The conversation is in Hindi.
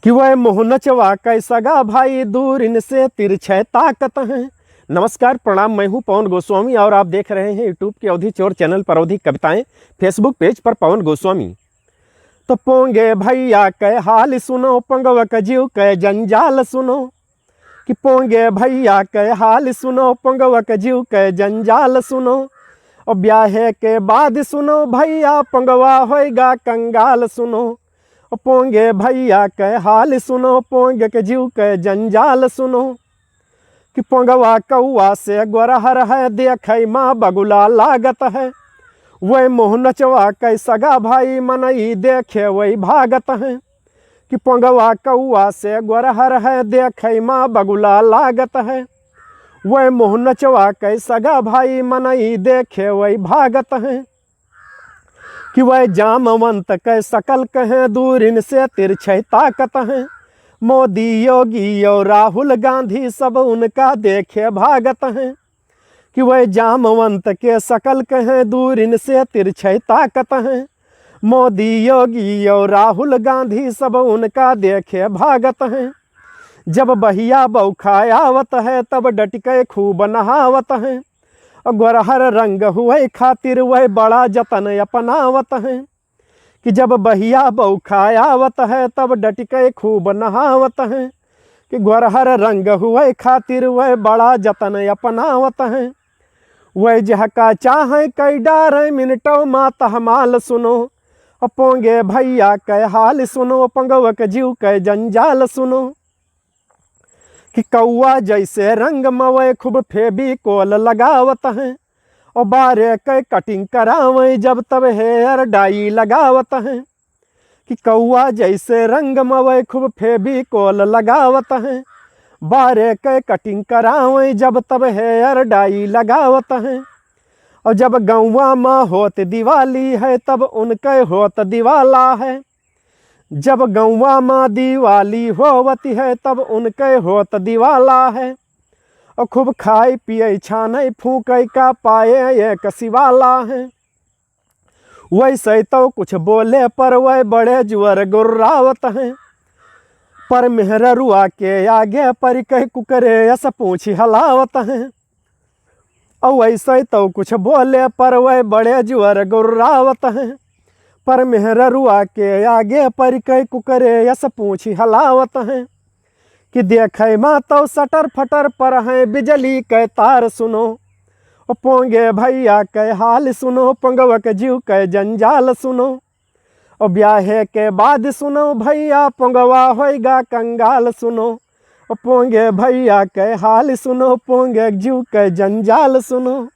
कि वह मोहनचवा कैसगा भाई दूर इनसे तिरछे ताकत है। नमस्कार प्रणाम, मैं हूं पवन गोस्वामी और आप देख रहे हैं यूट्यूब के अवधि चोर चैनल पर अवधि कविताएं, फेसबुक पेज पर पवन गोस्वामी। तो पोंगे भैया कै हाल सुनो, पंगव कजीव कै जंजाल सुनो। कि पोंगे भैया कै हाल सुनो, पंगव कजीव कै जंजाल सुनो। और ब्याहे के बाद सुनो भैया पंगवा होएगा कंगाल सुनो। पोंगे भैया के हाल सुनो, पोंगे के जीव के जंजाल सुनो। कि पोंगवा कौआ से गोरहर है, देखे माँ बगुला लागत है। वही मोहनचवा कै सगा भाई, मनई देखे वही भागत है। कि पोंगवा कौआ से गोरहर है, देखे माँ बगुला लागत है। वही मोहनचवा कै सगा भाई, मनई देखे वही भागत है। कि वह जामवंत कै सकल कहें, दूर इनसे तिरछे ताकत है। मोदी योगी और राहुल गांधी सब उनका देखे भागत हैं। कि वह जामवंत के सकल कहें, दूर इनसे तिरछे ताकत हैं। मोदी योगी और राहुल गांधी सब उनका देखे भागत हैं। जब बहिया बौखायावत है, तब डटके खूब नहावत हैं। गोरहर रंग हुए खातिर वह बड़ा जतन अपनावत है। कि जब बहिया बौखायावत है, तब डटके खूब नहावत है। कि गोरहर रंग हुए खातिर वह बड़ा जतन अपनावत है। वह जहका चाहे कई डार मिनटों मा तहमाल सुनो। पोंगे भैया कै हाल सुनो, पंगव के जीव कै जंजाल सुनो। कि कौआ जैसे रंग मवे खूब फेविकोल लगावत हैं। और बारे के कटिंग करावे, जब तब हेयर डाई लगावत हैं। कि कौआ जैसे रंग मवे खूब फेविकोल लगावत हैं। बारे के कटिंग करावे, जब तब हेयर डाई लगावत हैं। और जब गौवा माँ होत दिवाली है, तब उनके होत दिवाला है। जब गौवा माँ दिवाली होवती है, तब उनके होत दिवाला है। और खूब खाए पिए छाने फूके का पाए एक सिवाला है। वैसे तो कुछ बोले पर वह बड़े जुअर गुर्रावत हैं। पर मेहररुआ के आगे पर कह कुकरे ऐसा पूछी हलावत हैं। और वैसे तो कुछ बोले पर वह बड़े जुअर गुर्रावत हैं। पर मेहररुआ के आगे पर कई कुकरे ऐसा पूछी हलावत हैं। कि देखे माँ तो सटर फटर पर हैं, बिजली के तार सुनो। और पोंगे भैया के हाल सुनो, पंगव के जीव के जंजाल सुनो। और ब्याहे के बाद सुनो भैया, पंगवा होएगा कंगाल सुनो। और पोंगे भैया के हाल सुनो, पोंगे जीव के जंजाल सुनो।